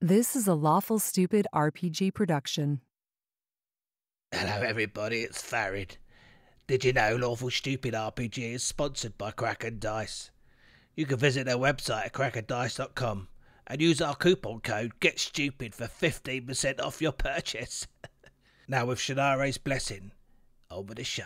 This is a Lawful Stupid RPG production. Hello everybody, it's Farin. Did you know Lawful Stupid RPG is sponsored by Krynn Dice? You can visit their website at crackerdice.com and use our coupon code GETSTUPID for 15% off your purchase. Now with Shanare's blessing, on with the show.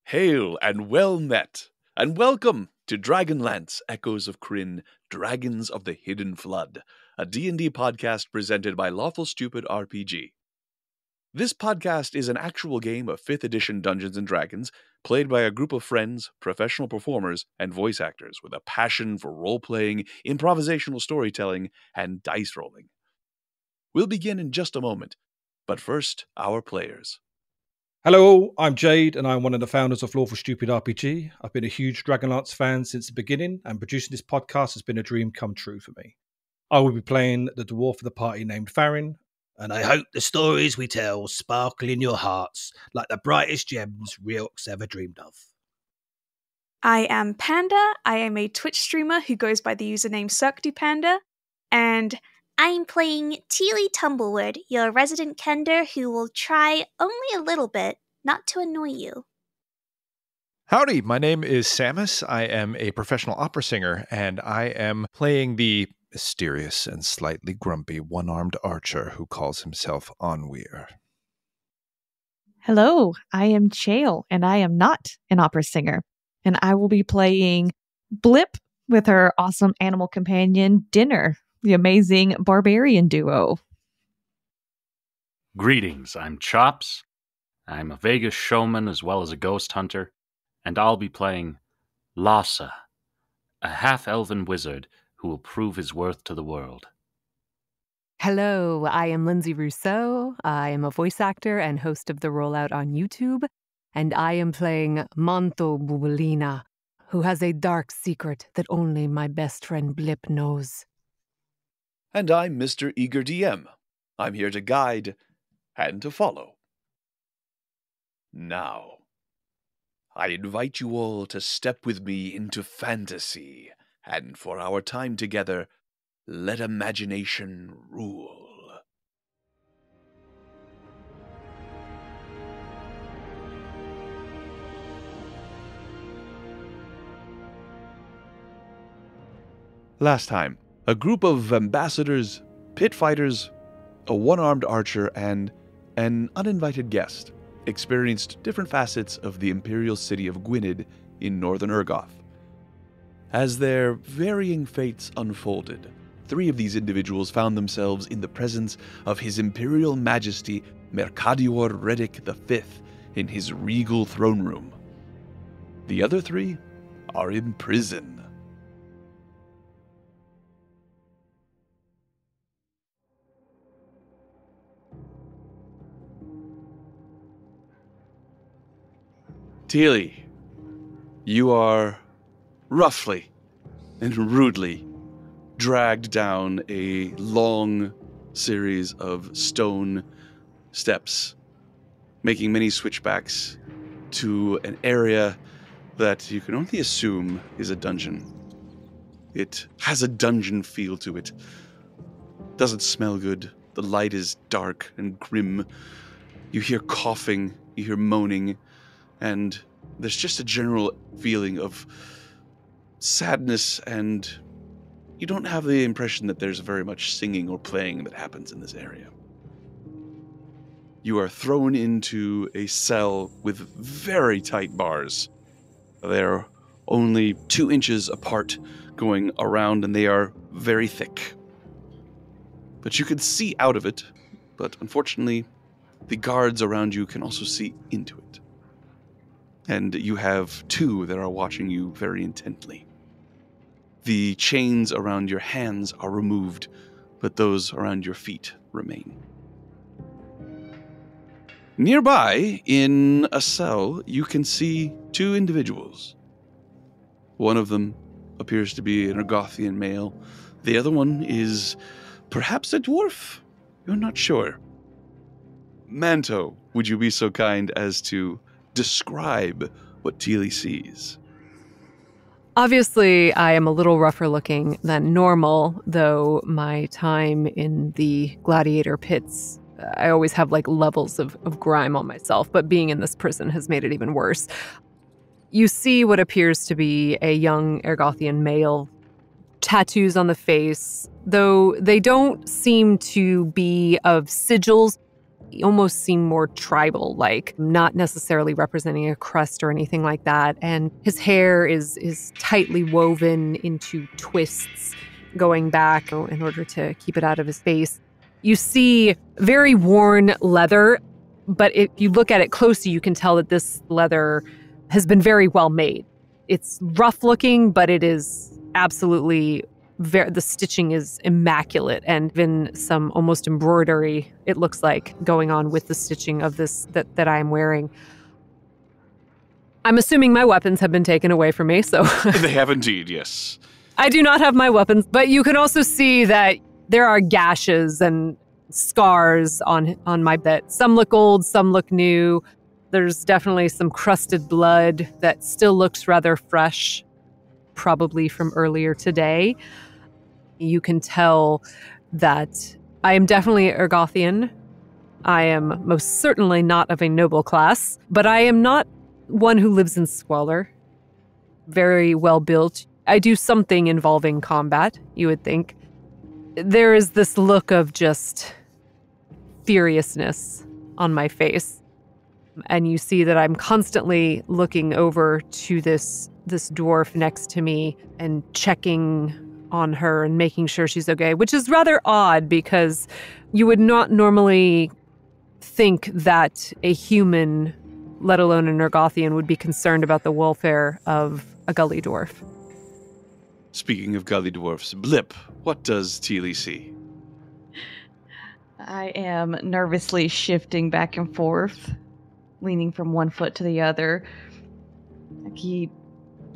Hail and well met, and welcome to Dragonlance Echoes of Krynn, Dragons of the Hidden Flood, a D&D podcast presented by Lawful Stupid RPG. This podcast is an actual game of 5th edition Dungeons & Dragons, played by a group of friends, professional performers, and voice actors with a passion for role-playing, improvisational storytelling, and dice rolling. We'll begin in just a moment, but first, our players. Hello, I'm Jade, and I'm one of the founders of Lawful Stupid RPG. I've been a huge Dragonlance fan since the beginning, and producing this podcast has been a dream come true for me. I will be playing the dwarf of the party named Farin. And I hope the stories we tell sparkle in your hearts like the brightest gems Reorcs ever dreamed of. I am Panda. I am a Twitch streamer who goes by the username CirqueDuPanda. And I'm playing Teely Tumblewood, your resident Kender who will try only a little bit not to annoy you. Howdy, my name is Samus. I am a professional opera singer, and I am playing the mysterious and slightly grumpy one-armed archer who calls himself Anwir. Hello, I am Chael, and I am not an opera singer, and I will be playing Blip with her awesome animal companion, Dinner, the amazing barbarian duo. Greetings, I'm Chops. I'm a Vegas showman as well as a ghost hunter, and I'll be playing Lasadh, a half-elven wizard who will prove his worth to the world. Hello, I am Lindsay Rousseau. I am a voice actor and host of The Rollout on YouTube, and I am playing Manto, who has a dark secret that only my best friend Blip knows. And I'm Mr. Eager DM. I'm here to guide and to follow. Now, I invite you all to step with me into fantasy, and for our time together, let imagination rule. Last time, a group of ambassadors, pit fighters, a one-armed archer, and an uninvited guest experienced different facets of the imperial city of Gwynedd in northern Urgoth. As their varying fates unfolded, 3 of these individuals found themselves in the presence of His Imperial Majesty Mercadior Reddick V in his regal throne room. The other 3 are in prison. Teely, you are roughly and rudely dragged down a long series of stone steps, making many switchbacks to an area that you can only assume is a dungeon. It has a dungeon feel to it. Doesn't smell good. The light is dark and grim. You hear coughing, you hear moaning, and there's just a general feeling of sadness, and you don't have the impression that there's very much singing or playing that happens in this area. You are thrown into a cell with very tight bars. They're only 2 inches apart going around, and they are very thick. But you can see out of it, but unfortunately, the guards around you can also see into it. And you have 2 that are watching you very intently. The chains around your hands are removed, but those around your feet remain. Nearby, in a cell, you can see 2 individuals. One of them appears to be an Urgothian male. The other one is perhaps a dwarf. You're not sure. Manto, would you be so kind as to describe what Teely sees? Obviously, I am a little rougher looking than normal, though my time in the gladiator pits, I always have like levels of grime on myself, but being in this prison has made it even worse. You see what appears to be a young Ergothian male, tattoos on the face, though they don't seem to be of sigils. Almost seem more tribal, like not necessarily representing a crest or anything like that. And his hair is tightly woven into twists going back in order to keep it out of his face. You see very worn leather, but if you look at it closely, you can tell that this leather has been very well made. It's rough looking, but it is absolutely the stitching is immaculate, and even some almost embroidery, it looks like, going on with the stitching of this that I am wearing. I'm assuming my weapons have been taken away from me, so... They have indeed, yes. I do not have my weapons, but you can also see that there are gashes and scars on my bit. Some look old, some look new. There's definitely some crusted blood that still looks rather fresh, probably from earlier today. You can tell that I am definitely Ergothian. I am most certainly not of a noble class, but I am not one who lives in squalor. Very well built. I do something involving combat, you would think. There is this look of just furiousness on my face. And you see that I'm constantly looking over to this dwarf next to me and checking on her and making sure she's okay, which is rather odd because you would not normally think that a human, let alone an Ergothian, would be concerned about the welfare of a gully dwarf. Speaking of gully dwarfs, Blip, what does Teely see? I am nervously shifting back and forth, leaning from one foot to the other. I keep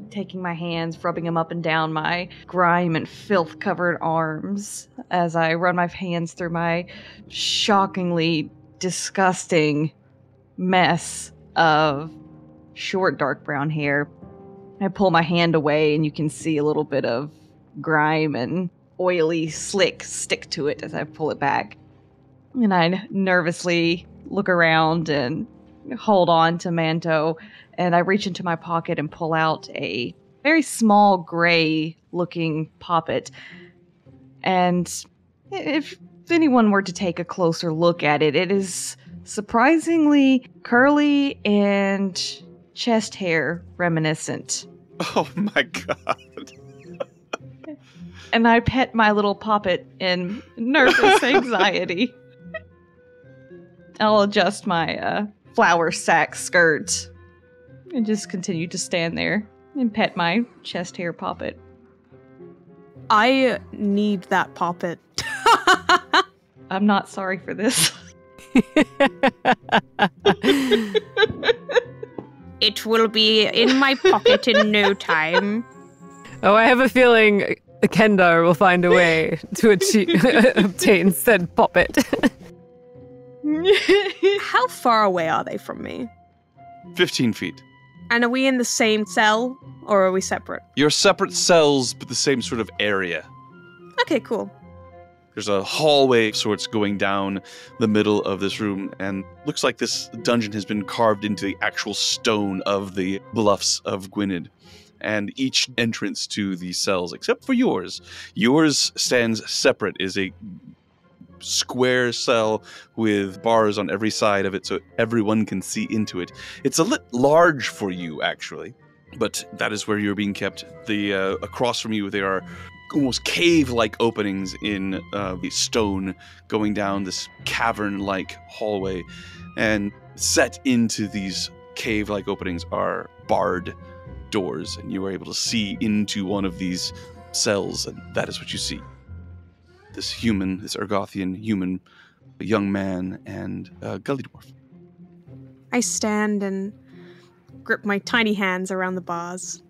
taking my hands, rubbing them up and down my grime and filth-covered arms as I run my hands through my shockingly disgusting mess of short, dark brown hair. I pull my hand away and you can see a little bit of grime and oily slick stick to it as I pull it back. And I nervously look around and hold on to Manto, and I reach into my pocket and pull out a very small gray-looking poppet. And if anyone were to take a closer look at it, it is surprisingly curly and chest hair reminiscent. Oh my god. And I pet my little poppet in nervous anxiety. I'll adjust my flower sack skirt and just continue to stand there and pet my chest hair poppet. I need that poppet. I'm not sorry for this. It will be in my pocket in no time. Oh, I have a feeling Kendar will find a way to obtain said poppet. How far away are they from me? 15 feet. And are we in the same cell, or are we separate? You're separate cells, but the same sort of area. Okay, cool. There's a hallway of sorts going down the middle of this room, and looks like this dungeon has been carved into the actual stone of the bluffs of Gwynedd. And each entrance to these cells, except for yours stands separate, is a square cell with bars on every side of it so everyone can see into it. It's a lit large for you, actually, but that is where you're being kept. Across from you, there are almost cave-like openings in the stone going down this cavern-like hallway, and set into these cave-like openings are barred doors, and you are able to see into one of these cells, and that is what you see. This Ergothian human, a young man, and a gully dwarf. I stand and grip my tiny hands around the bars.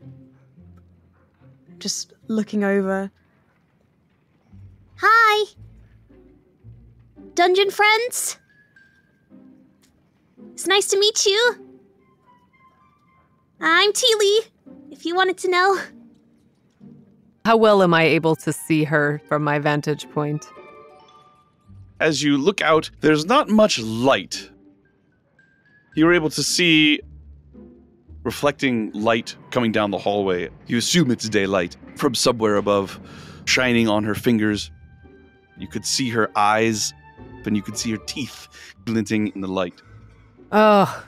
Just looking over. Hi! Dungeon friends? It's nice to meet you. I'm Teely, if you wanted to know. How well am I able to see her from my vantage point? As you look out, there's not much light. You're able to see reflecting light coming down the hallway. You assume it's daylight from somewhere above, shining on her fingers. You could see her eyes, and you could see her teeth glinting in the light. Oh.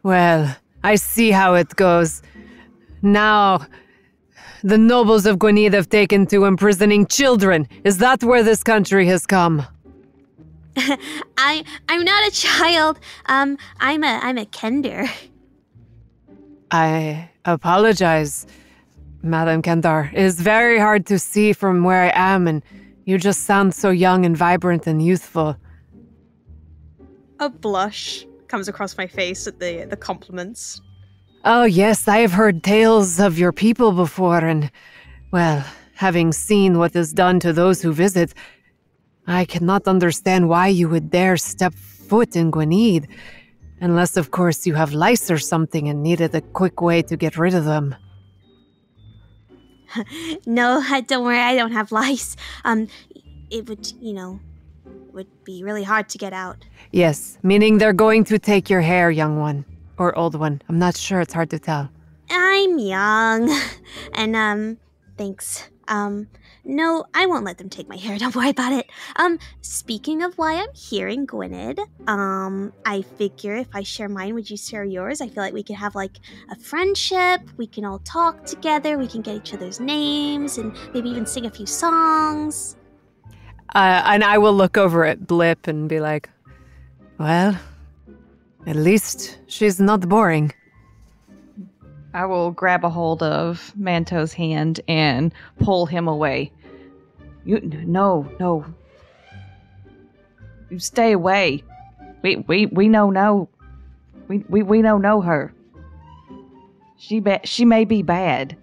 Well, I see how it goes. Now, the nobles of Gwynedd have taken to imprisoning children. Is that where this country has come? I'm not a child. I'm a Kender. I apologize, Madam Kendar. It is very hard to see from where I am, and you just sound so young and vibrant and youthful. A blush comes across my face at the compliments. Oh yes, I have heard tales of your people before, and, well, having seen what is done to those who visit, I cannot understand why you would dare step foot in Gwynedd, unless, of course, you have lice or something and needed a quick way to get rid of them. No, don't worry, I don't have lice. It would, would be really hard to get out. Yes, meaning they're going to take your hair, young one. Or old one. I'm not sure, it's hard to tell. I'm young. And, thanks. No, I won't let them take my hair, don't worry about it. Speaking of why I'm here in Gwynedd, I figure if I share mine, would you share yours? I feel like we could have, like, a friendship, we can all talk together, we can get each other's names, and maybe even sing a few songs. And I will look over at Blip and be like, well, at least she's not boring. I will grab a hold of Manto's hand and pull him away. No. You stay away. We don't know her. She may be bad.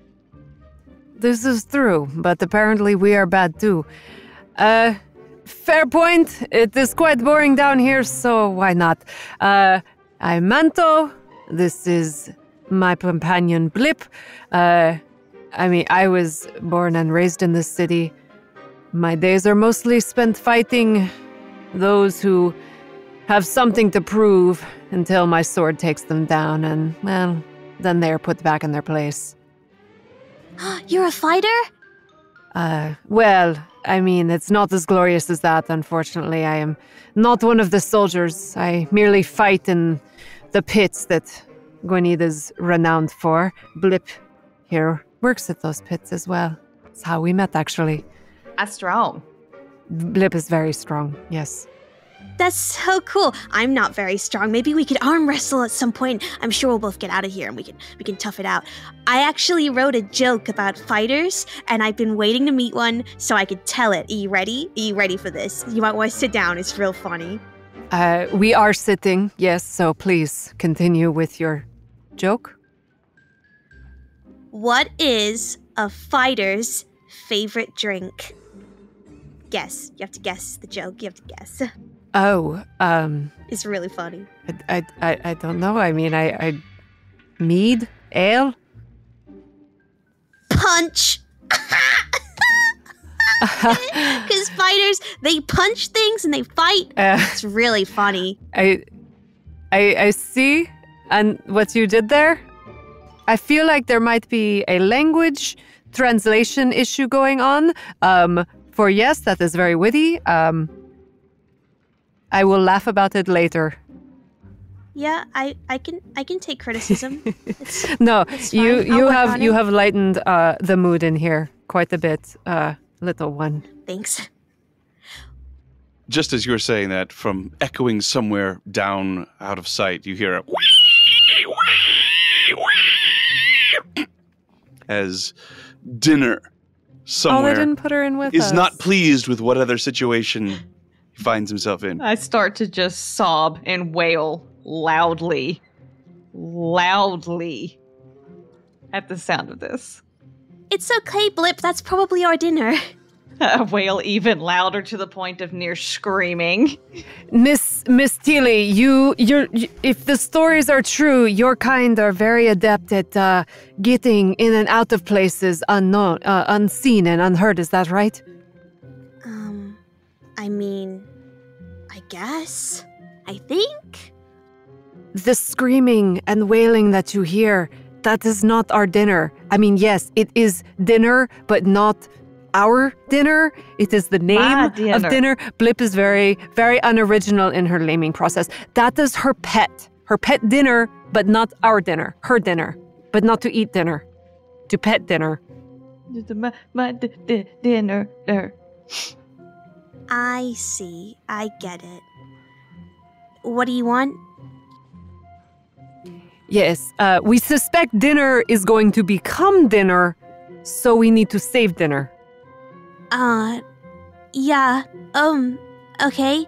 This is true, but apparently we are bad too. Fair point. It is quite boring down here, so why not? I'm Manto. This is my companion Blip. I was born and raised in this city. My days are mostly spent fighting those who have something to prove until my sword takes them down, and, well, then they are put back in their place. You're a fighter? It's not as glorious as that, unfortunately. I am not one of the soldiers. I merely fight in the pits that Gwynedd is renowned for. Blip here works at those pits as well. It's how we met, actually. That's strong. Blip is very strong, yes. That's so cool. I'm not very strong. Maybe we could arm wrestle at some point. I'm sure we'll both get out of here and we can tough it out. I actually wrote a joke about fighters, and I've been waiting to meet one so I could tell it. Are you ready? Are you ready for this? You might want to sit down. It's real funny. We are sitting, yes, so please continue with your joke. What is a fighter's favorite drink? Guess. You have to guess the joke. You have to guess. Oh, It's really funny. I don't know. I mead? Ale? Punch! Because fighters, they punch things and they fight. It's really funny. I see. And what you did there? I feel like there might be a language translation issue going on. For yes, that is very witty. I will laugh about it later. Yeah, I can take criticism. No, it's you fine. you have lightened the mood in here quite a bit, little one. Thanks. Just as you're saying that, from echoing somewhere down out of sight, you hear a as dinner somewhere they didn't put her in with is us. not pleased with what other situation he finds himself in. I start to just sob and wail loudly at the sound of this. It's okay, Blip. That's probably our dinner. I wail even louder to the point of near screaming. Miss Miss Teely, if the stories are true, your kind are very adept at getting in and out of places unknown, unseen and unheard. Is that right? I mean, I guess. I think. The screaming and wailing that you hear, that is not our dinner. I mean, yes, it is dinner, but not our dinner. It is the name of dinner. Blip is very, very unoriginal in her naming process. That is her pet. Her pet dinner, but not our dinner. Her dinner, but not to eat dinner. To pet dinner. My dinner. I see. I get it. What do you want? Yes, we suspect dinner is going to become dinner, so we need to save dinner. Yeah, okay.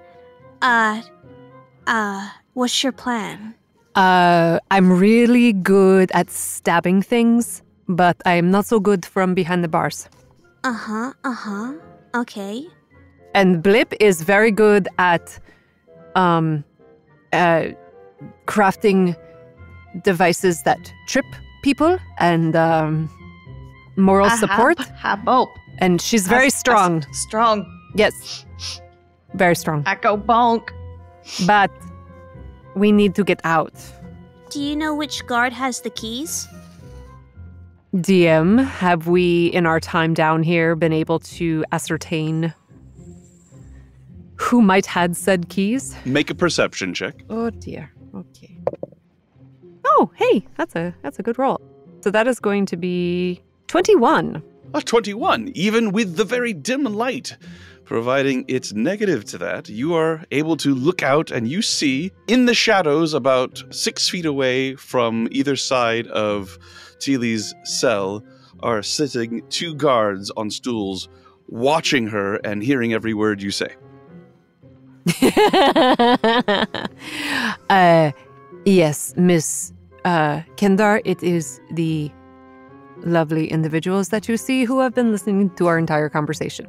What's your plan? I'm really good at stabbing things, but I'm not so good from behind the bars. Okay. And Blip is very good at, crafting devices that trip people and, moral support. And she's very strong. Strong. Yes. Very strong. I go bonk. But we need to get out. Do you know which guard has the keys? DM, have we, in our time down here, been able to ascertain who might had said keys? Make a perception check. Oh dear. Okay. Oh, hey, that's a good roll. So that is going to be 21. A 21, even with the very dim light providing its negative to that, you are able to look out and you see in the shadows about 6 feet away from either side of Teely's cell are sitting 2 guards on stools watching her and hearing every word you say. Yes, Miss Kendar, it is the lovely individuals that you see who have been listening to our entire conversation.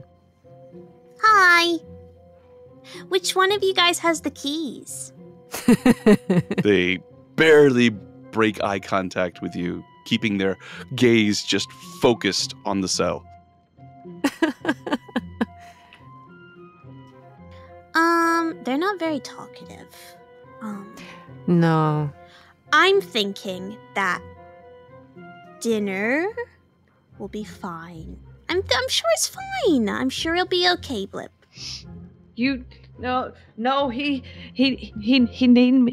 Hi. Which one of you guys has the keys? They barely break eye contact with you, keeping their gaze just focused on the cell. They're not very talkative. No. I'm thinking that dinner will be fine. I'm sure it's fine. I'm sure he'll be okay, Blip. He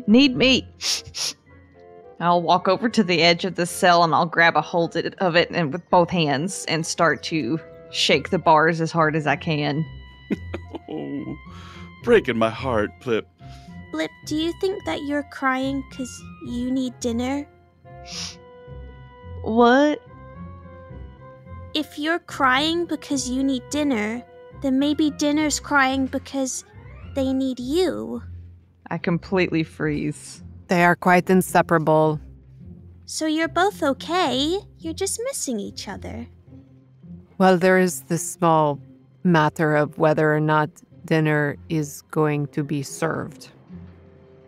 need me. I'll walk over to the edge of the cell and I'll grab a hold of it and with both hands and start to shake the bars as hard as I can. Oh, breaking my heart, Blip. Blip, do you think that you're crying because you need dinner? What? If you're crying because you need dinner, then maybe dinner's crying because they need you. I completely freeze. They are quite inseparable. So you're both okay, you're just missing each other. Well, there is this small matter of whether or not dinner is going to be served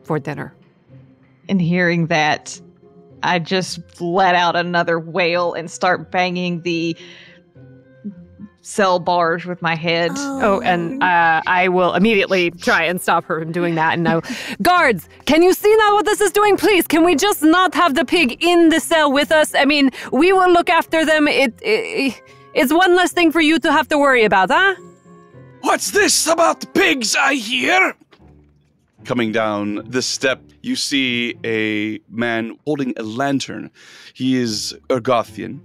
for dinner. And hearing that, I just let out another wail and start banging the cell bars with my head. Oh, and I will immediately try and stop her from doing that. And now, guards, can you see now what this is doing? Please, can we just not have the pig in the cell with us? I mean, we will look after them. It's one less thing for you to have to worry about, huh? What's this about pigs I hear? Coming down the step, you see a man holding a lantern. He is Urgothian.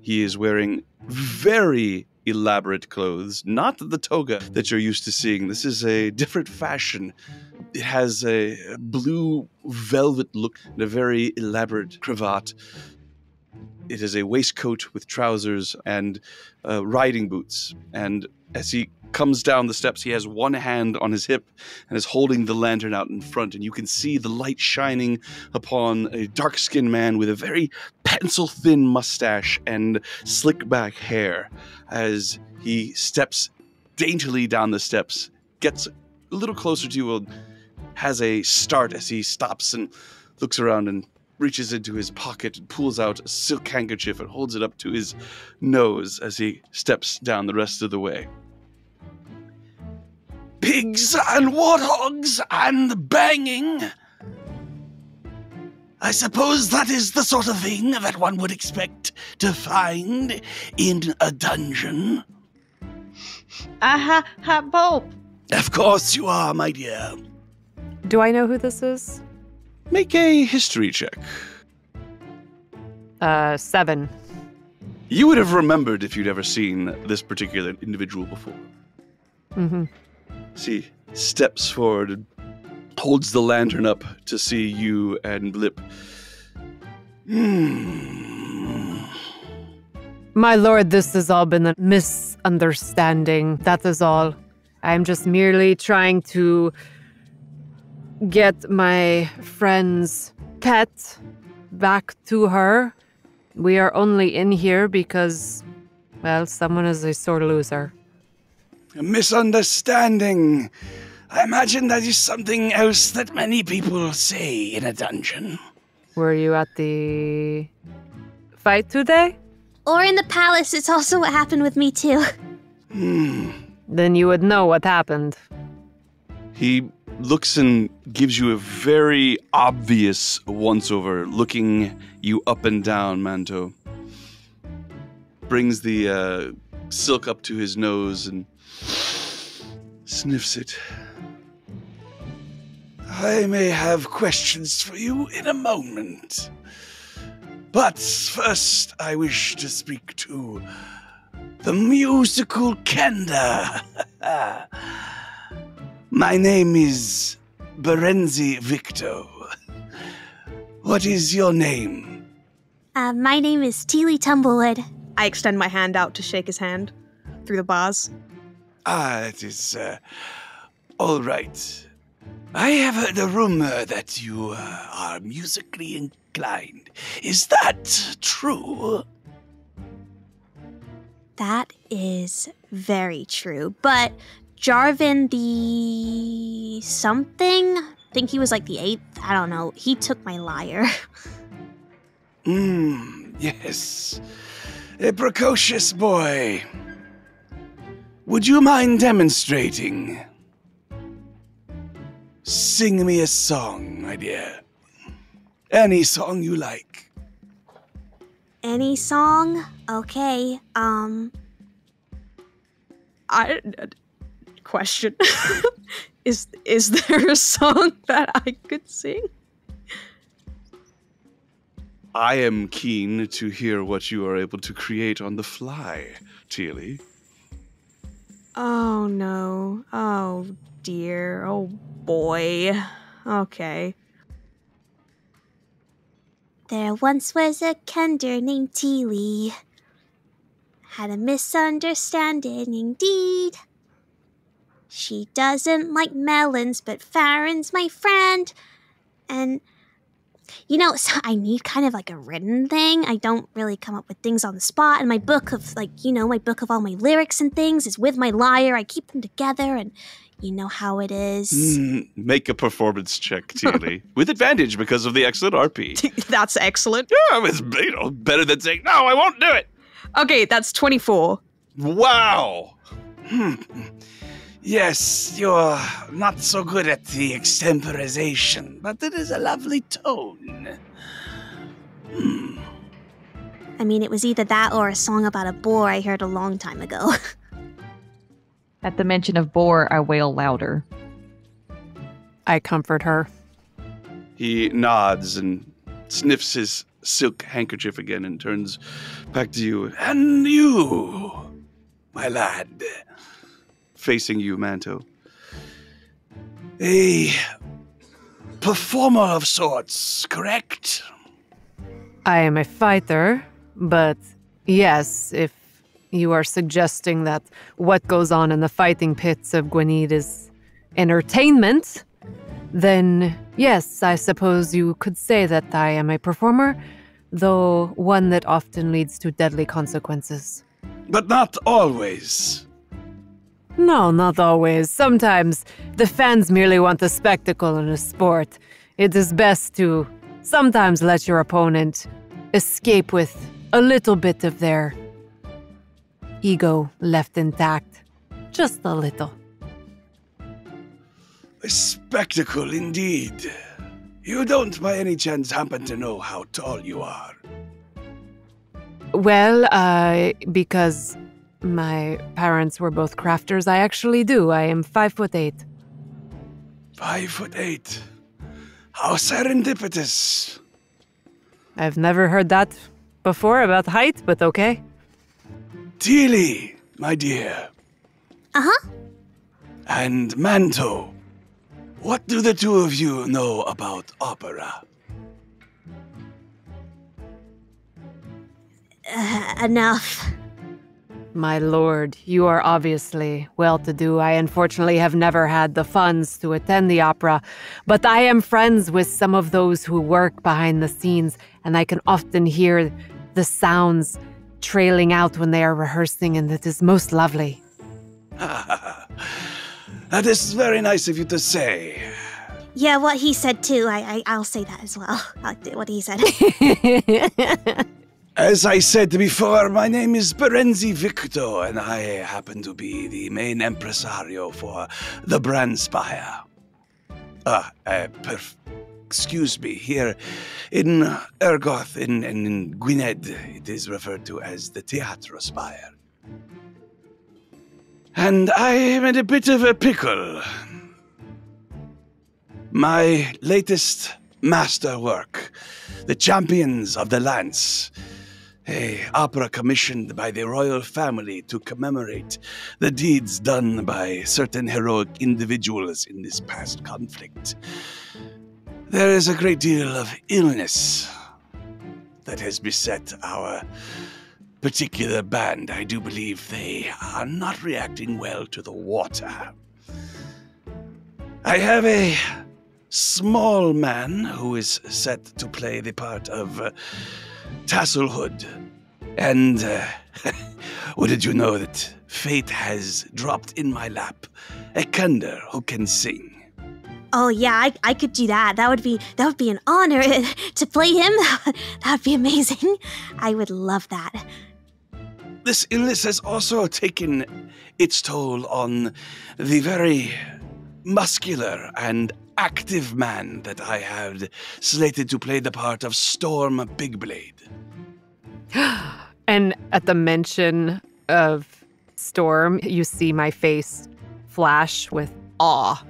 He is wearing very elaborate clothes, not the toga that you're used to seeing. This is a different fashion. It has a blue velvet look and a very elaborate cravat. It is a waistcoat with trousers and riding boots. And as he comes down the steps, he has one hand on his hip and is holding the lantern out in front. And you can see the light shining upon a dark-skinned man with a very pencil-thin mustache and slick-back hair as he steps daintily down the steps, gets a little closer to you, has a start as he stops and looks around and reaches into his pocket and pulls out a silk handkerchief and holds it up to his nose as he steps down the rest of the way. Pigs and warthogs and banging. I suppose that is the sort of thing that one would expect to find in a dungeon. Bob. Of course you are, my dear. Do I know who this is? Make a history check. 7. You would have remembered if you'd ever seen this particular individual before. Mm-hmm. She steps forward and holds the lantern up to see you and Blip. My lord, this has all been a misunderstanding. That is all. I'm just merely trying to get my friend's pet back to her. We are only in here because, well, someone is a sore loser. A misunderstanding. I imagine that is something else that many people say in a dungeon. Were you at the fight today? Or in the palace, it's also what happened with me too. Then you would know what happened. He looks and gives you a very obvious once-over, looking you up and down, Manto. Brings the silk up to his nose and sniffs it. I may have questions for you in a moment. But first, I wish to speak to the musical Kenda. My name is Berenzi Victo. What is your name? My name is Teely Tumblewood. I extend my hand out to shake his hand through the bars. It is, all right. I have heard a rumor that you are musically inclined. Is that true? That is very true. But Jarvan the something? I think he was like the 8th. I don't know. He took my lyre. Yes. A precocious boy. Would you mind demonstrating? Sing me a song, my dear. Any song you like. Any song? Okay. Question. Is there a song that I could sing? I am keen to hear what you are able to create on the fly, Teely. Oh no. Oh dear. Oh boy. Okay. There once was a kender named Teely. Had a misunderstanding indeed. She doesn't like melons, but Farin's my friend. And, you know, so I need kind of like a written thing. I don't really come up with things on the spot. And my book of, my book of all my lyrics and things is with my lyre. I keep them together, and you know how it is. Make a performance check, Teely. With advantage because of the excellent RP. That's excellent. Yeah, it's better than saying, no, I won't do it. Okay, that's 24. Wow. Yes, you're not so good at the extemporization, but it is a lovely tone. I mean, it was either that or a song about a boar I heard a long time ago. At the mention of boar, I wail louder. I comfort her. He nods and sniffs his silk handkerchief again and turns back to you. And you, my lad. Facing you, Manto. A performer of sorts, correct? I am a fighter, but yes, if you are suggesting that what goes on in the fighting pits of Gwenede is entertainment, then yes, I suppose you could say that I am a performer, though one that often leads to deadly consequences. But not always. No, not always. Sometimes the fans merely want a spectacle and a sport. It is best to sometimes let your opponent escape with a little bit of their ego left intact. Just a little. A spectacle indeed. You don't by any chance happen to know how tall you are? Well, because my parents were both crafters, I actually do. I am 5'8". 5'8". How serendipitous. I've never heard that before about height, but okay. Teely, my dear. Uh-huh. And Manto. What do the two of you know about opera? Enough. My lord, you are obviously well-to-do. I unfortunately have never had the funds to attend the opera, but I am friends with some of those who work behind the scenes, and I can often hear the sounds trailing out when they are rehearsing, and it is most lovely. That is very nice of you to say. Yeah, what he said too. I'll say that as well. What he said. As I said before, my name is Berenzi Victor, and I happen to be the main impresario for the Brand Spire. Excuse me, here in Ergoth, in Gwynedd, it is referred to as the Teatro Spire. And I am in a bit of a pickle. My latest masterwork, The Champions of the Lance, an opera commissioned by the royal family to commemorate the deeds done by certain heroic individuals in this past conflict. There is a great deal of illness that has beset our particular band. I do believe they are not reacting well to the water. I have a small man who is set to play the part of Tasselhood. And wouldn't you know that fate has dropped in my lap a kender who can sing? Oh yeah, I could do that. That would be an honor to play him. That would be amazing. I would love that. This illness has also taken its toll on the very muscular and active man that I had slated to play the part of Storm Bigblade. And at the mention of Storm, you see my face flash with awe.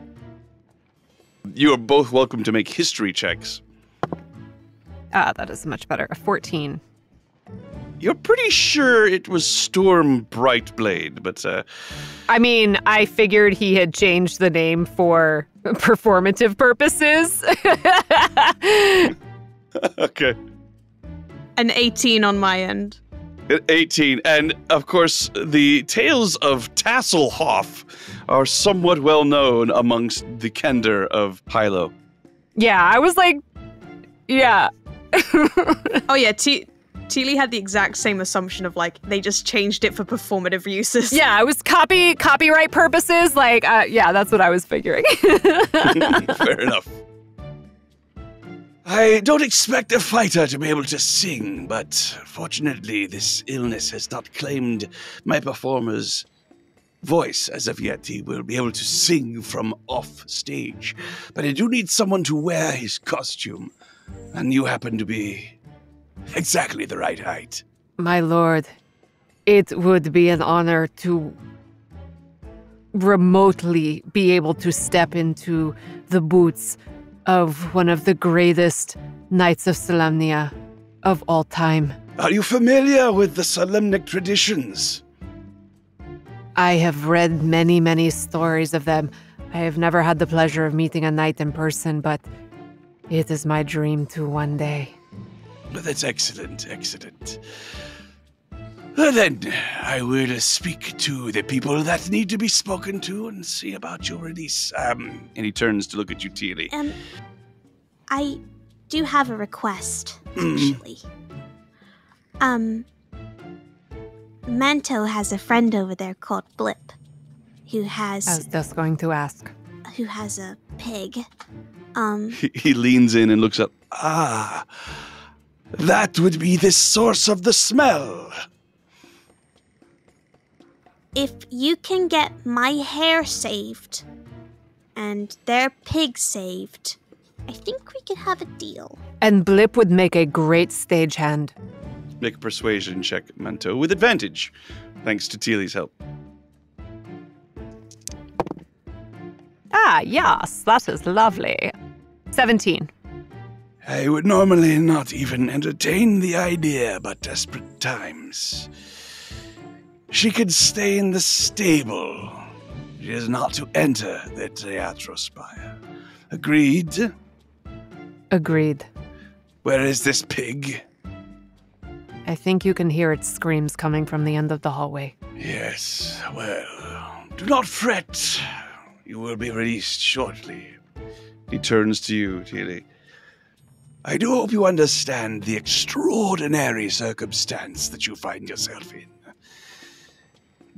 You are both welcome to make history checks. That is much better. A 14. You're pretty sure it was Storm Brightblade, but I mean, I figured he had changed the name for performative purposes. Okay. An 18 on my end. 18, and of course, the tales of Tasselhoff are somewhat well known amongst the kender of Hilo. Yeah, I was like, yeah. Oh yeah, Teely had the exact same assumption of like they just changed it for performative uses. Yeah, it was copyright purposes. Like, yeah, that's what I was figuring. Fair enough. I don't expect a fighter to be able to sing, but fortunately this illness has not claimed my performer's voice as of yet. He will be able to sing from off stage, but I do need someone to wear his costume, and you happen to be exactly the right height. My lord, it would be an honor to remotely be able to step into the boots of one of the greatest knights of Solemnia of all time. Are you familiar with the Solemnic traditions? I have read many, many stories of them. I have never had the pleasure of meeting a knight in person, but it is my dream to one day. But that's excellent, excellent. Well, then, I will speak to the people that need to be spoken to and see about your release. And he turns to look at you, Teely. I do have a request, actually. Manto has a friend over there called Blip. who I was has just going to ask. a pig. He leans in and looks up. Ah, that would be the source of the smell. If you can get my hair saved and their pig saved, I think we could have a deal. And Blip would make a great stagehand. Make a persuasion check, Manto, with advantage, thanks to Teely's help. Ah, yes, that is lovely. 17. I would normally not even entertain the idea, but desperate times. She could stay in the stable. She is not to enter the Teatrospire. Agreed? Agreed. Where is this pig? I think you can hear its screams coming from the end of the hallway. Yes, well, do not fret. You will be released shortly. He turns to you, Teely. I do hope you understand the extraordinary circumstance that you find yourself in.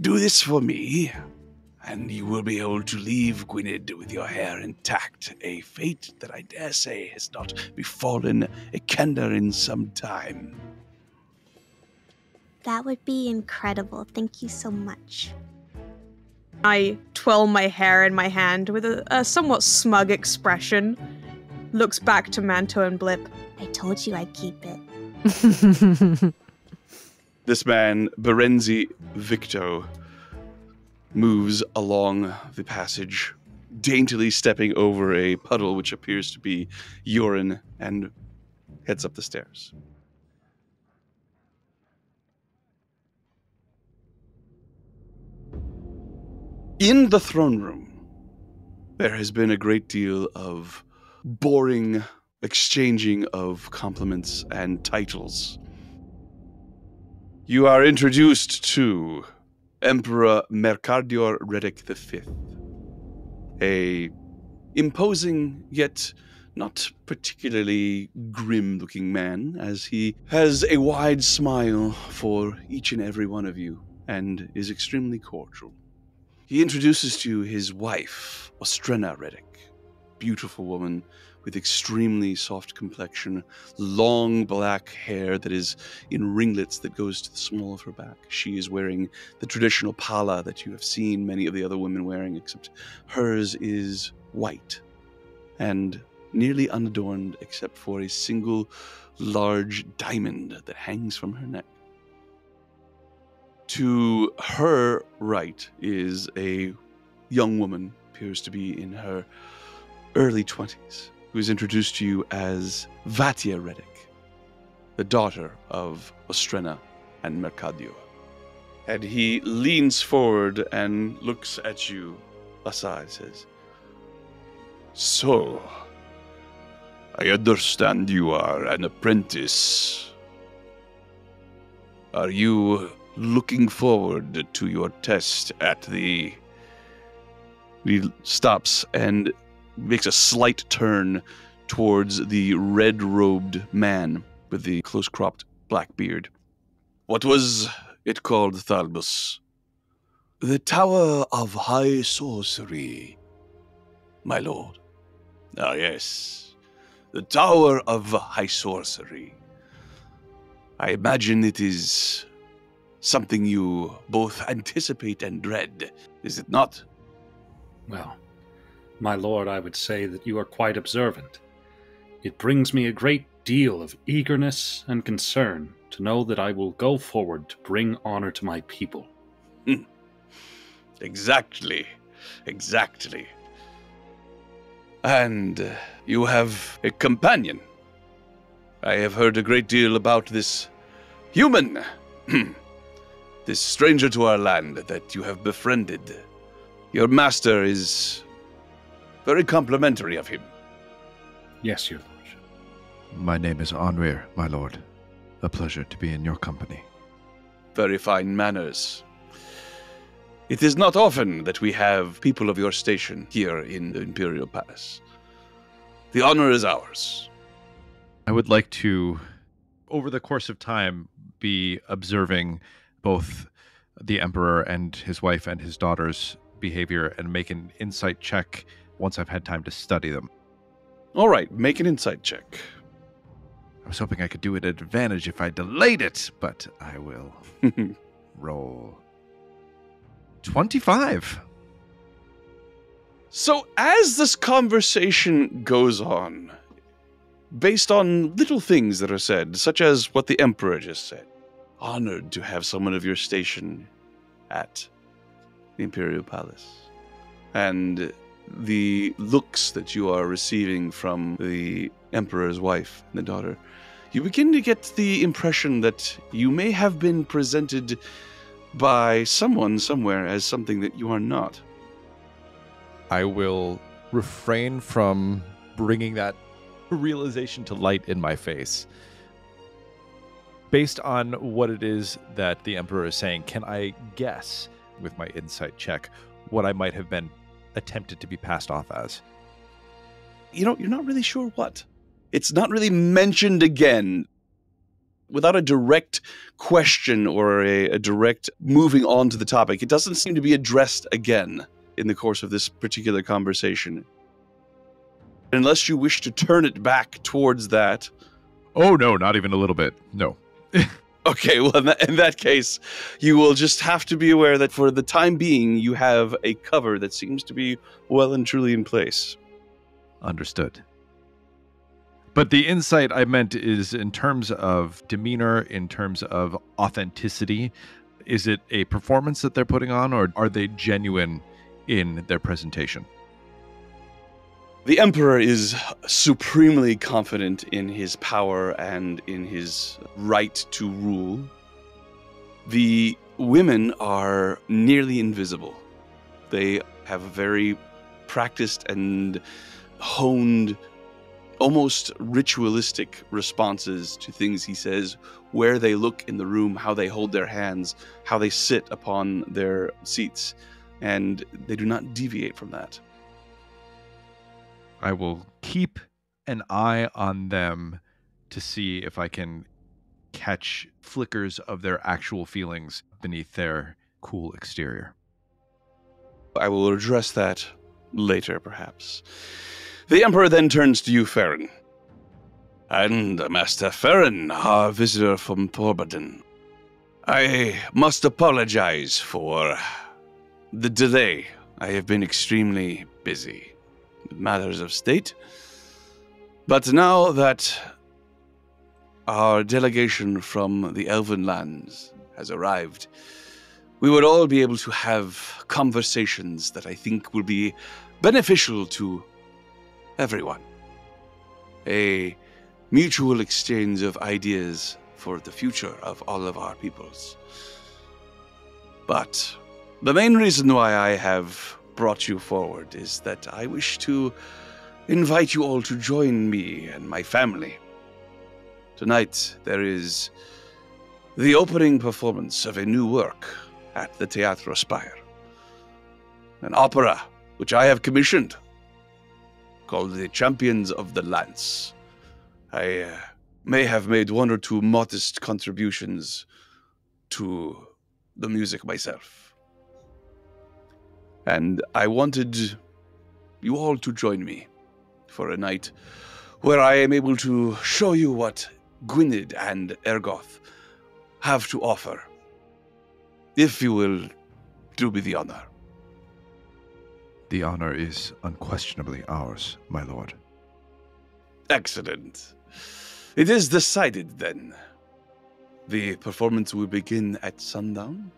Do this for me, and you will be able to leave Gwynedd with your hair intact, a fate that I dare say has not befallen a Kender in some time. That would be incredible. Thank you so much. I twirl my hair in my hand with a somewhat smug expression. Looks back to Manto and Blip. I told you I'd keep it. This man, Berenzi Victo, moves along the passage, daintily stepping over a puddle which appears to be urine, and heads up the stairs. In the throne room, there has been a great deal of boring exchanging of compliments and titles. You are introduced to Emperor Mercardior Redick V, a imposing yet not particularly grim-looking man, as he has a wide smile for each and every one of you and is extremely cordial. He introduces to you his wife, Ostrena Redick, beautiful woman with extremely soft complexion, long black hair that is in ringlets that goes to the small of her back. She is wearing the traditional pala that you have seen many of the other women wearing, except hers is white and nearly unadorned except for a single large diamond that hangs from her neck. To her right is a young woman, appears to be in her early 20s, who is introduced to you as Vatia Redick, the daughter of Ostrena and Mercadio. And he leans forward and looks at you, Lasadh, says, So, I understand you are an apprentice. Are you looking forward to your test at the... He stops and makes a slight turn towards the red-robed man with the close-cropped black beard. What was it called, Thalbus? The Tower of High Sorcery, my lord. Ah, yes. The Tower of High Sorcery. I imagine it is something you both anticipate and dread, is it not? Well, my lord, I would say that you are quite observant. It brings me a great deal of eagerness and concern to know that I will go forward to bring honor to my people. Exactly. And you have a companion. I have heard a great deal about this human, this stranger to our land that you have befriended. Your master is very complimentary of him. Yes, your lordship. My name is Anwir, my lord. A pleasure to be in your company. Very fine manners. It is not often that we have people of your station here in the Imperial Palace. The honor is ours. I would like to, over the course of time, be observing both the Emperor and his wife and his daughters behavior and make an insight check once I've had time to study them. All right, make an insight check. I was hoping I could do it at advantage if I delayed it, but I will roll 25. So as this conversation goes on, based on little things that are said, such as what the Emperor just said, honored to have someone of your station at the Imperial Palace, and the looks that you are receiving from the Emperor's wife and the daughter, you begin to get the impression that you may have been presented by someone somewhere as something that you are not. I will refrain from bringing that realization to light in my face. Based on what it is that the Emperor is saying, can I guess, with my insight check, what I might have been attempted to be passed off as? You know, you're not really sure what. It's not really mentioned again. Without a direct question or a direct moving on to the topic, it doesn't seem to be addressed again in the course of this particular conversation. Unless you wish to turn it back towards that. Oh, no, not even a little bit. No. Okay, well, in that case, you will just have to be aware that for the time being, you have a cover that seems to be well and truly in place. Understood. But the insight I meant is in terms of demeanor, in terms of authenticity. Is it a performance that they're putting on, or are they genuine in their presentation? The Emperor is supremely confident in his power and in his right to rule. The women are nearly invisible. They have very practiced and honed, almost ritualistic responses to things he says, where they look in the room, how they hold their hands, how they sit upon their seats, and they do not deviate from that. I will keep an eye on them to see if I can catch flickers of their actual feelings beneath their cool exterior. I will address that later, perhaps. The Emperor then turns to you, Farin. And Master Farin, our visitor from Torbaden. I must apologize for the delay. I have been extremely busy with matters of state. But now that our delegation from the Elven lands has arrived, we would all be able to have conversations that I think will be beneficial to everyone. A mutual exchange of ideas for the future of all of our peoples. But the main reason why I have brought you forward is that I wish to invite you all to join me and my family. Tonight there is the opening performance of a new work at the Teatro Spire. An opera which I have commissioned called The Champions of the Lance. I may have made one or two modest contributions to the music myself. And I wanted you all to join me for a night where I am able to show you what Gwynedd and Ergoth have to offer. If you will do me the honor. The honor is unquestionably ours, my lord. Excellent. It is decided, then. The performance will begin at sundown.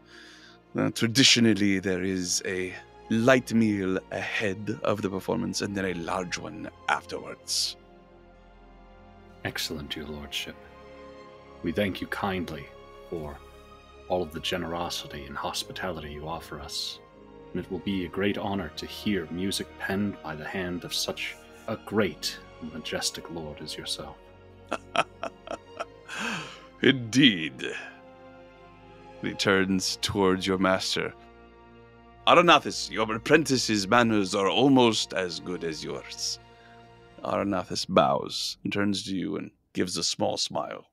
Traditionally, there is a light meal ahead of the performance and then a large one afterwards. Excellent, your lordship. We thank you kindly for all of the generosity and hospitality you offer us. And it will be a great honor to hear music penned by the hand of such a great and majestic lord as yourself. Indeed. He turns towards your master. Aranathis, your apprentice's manners are almost as good as yours. Aranathis bows and turns to you and gives a small smile.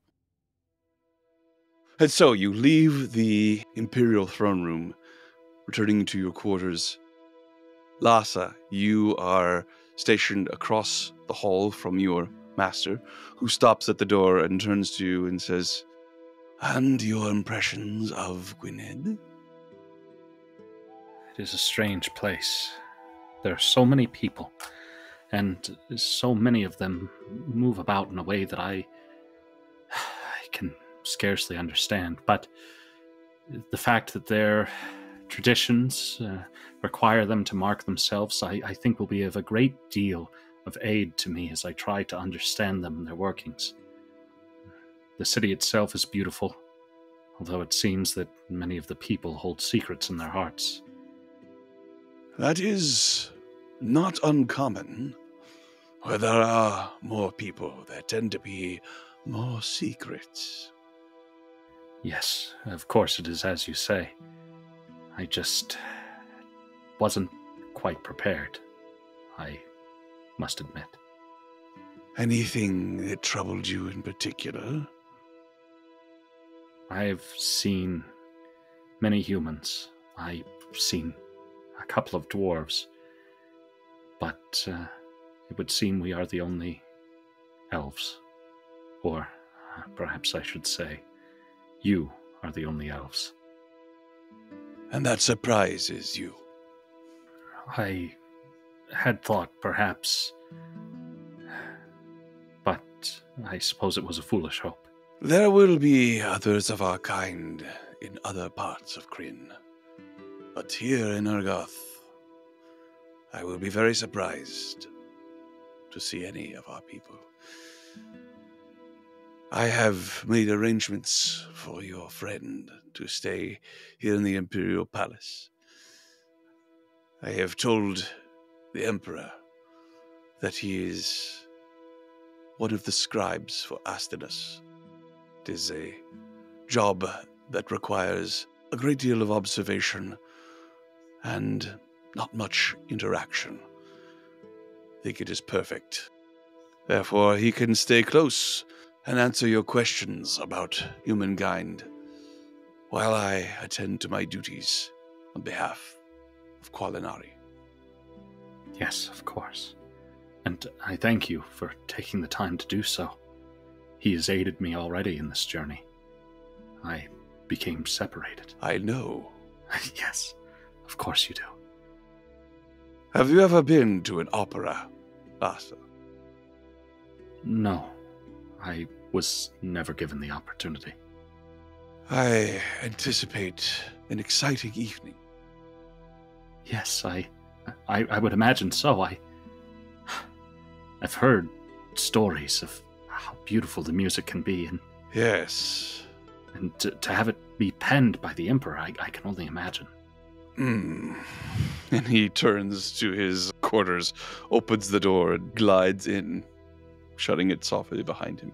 And so you leave the Imperial throne room, returning to your quarters, Lasadh, you are stationed across the hall from your master, who stops at the door and turns to you and says, "And your impressions of Gwynedd?" It is a strange place. There are so many people, and so many of them move about in a way that I can scarcely understand. But the fact that their traditions require them to mark themselves, I think will be of a great deal of aid to me as I try to understand them and their workings. The city itself is beautiful, although it seems that many of the people hold secrets in their hearts. That is not uncommon. Where there are more people, there tend to be more secrets. Yes, of course it is as you say. I just wasn't quite prepared, I must admit. Anything that troubled you in particular? I've seen many humans. I've seen a couple of dwarves. But it would seem we are the only elves. Or perhaps I should say, you are the only elves. And that surprises you. I had thought perhaps, but I suppose it was a foolish hope. There will be others of our kind in other parts of Krynn. But here in Urgoth, I will be very surprised to see any of our people. I have made arrangements for your friend to stay here in the Imperial Palace. I have told the Emperor that he is one of the scribes for Astynos. It is a job that requires a great deal of observation and not much interaction. I think it is perfect. Therefore, he can stay close and answer your questions about humankind while I attend to my duties on behalf of Qualinari. Yes, of course. And I thank you for taking the time to do so. He has aided me already in this journey. I became separated. I know. Yes, of course you do. Have you ever been to an opera, Lasadh? No, I was never given the opportunity. I anticipate an exciting evening. Yes, I would imagine so. I've heard stories of how beautiful the music can be, and Yes. and to have it be penned by the Emperor, I can only imagine. And he turns to his quarters, opens the door, and glides in, shutting it softly behind him.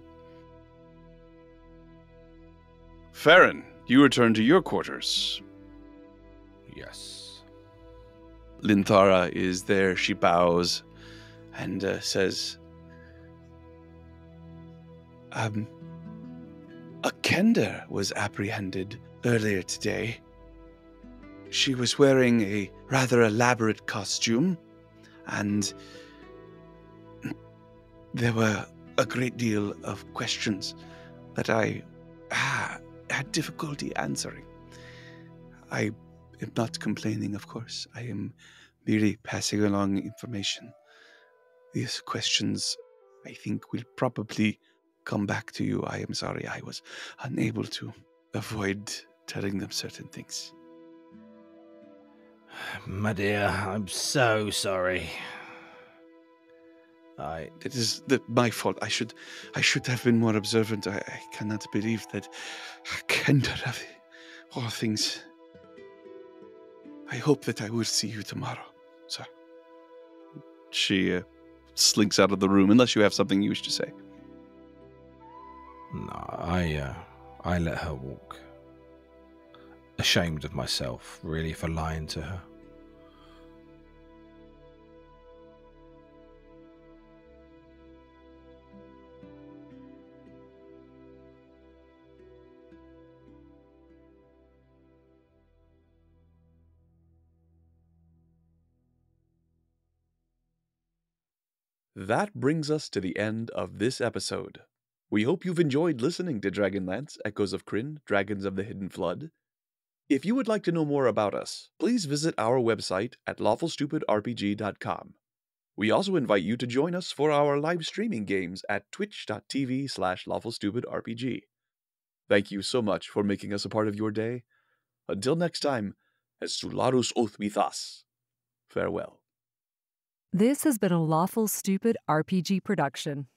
Farin, you return to your quarters. Yes. Linthara is there. She bows and says, A Kender was apprehended earlier today. She was wearing a rather elaborate costume, and there were a great deal of questions that I had difficulty answering. I am not complaining, of course. I am merely passing along information. These questions, I think, will probably come back to you. I am sorry I was unable to avoid telling them certain things. My dear, I'm so sorry. It is my fault. I should have been more observant. I cannot believe that Kender of all things. I hope that I will see you tomorrow, sir. She slinks out of the room, unless you have something you wish to say. No, I let her walk. Ashamed of myself, really, for lying to her. That brings us to the end of this episode. We hope you've enjoyed listening to Dragonlance, Echoes of Krynn, Dragons of the Hidden Flood. If you would like to know more about us, please visit our website at lawfulstupidrpg.com. We also invite you to join us for our live streaming games at twitch.tv/lawfulstupidrpg. Thank you so much for making us a part of your day. Until next time, as Sularus oath with us. Farewell. This has been a Lawful Stupid RPG production.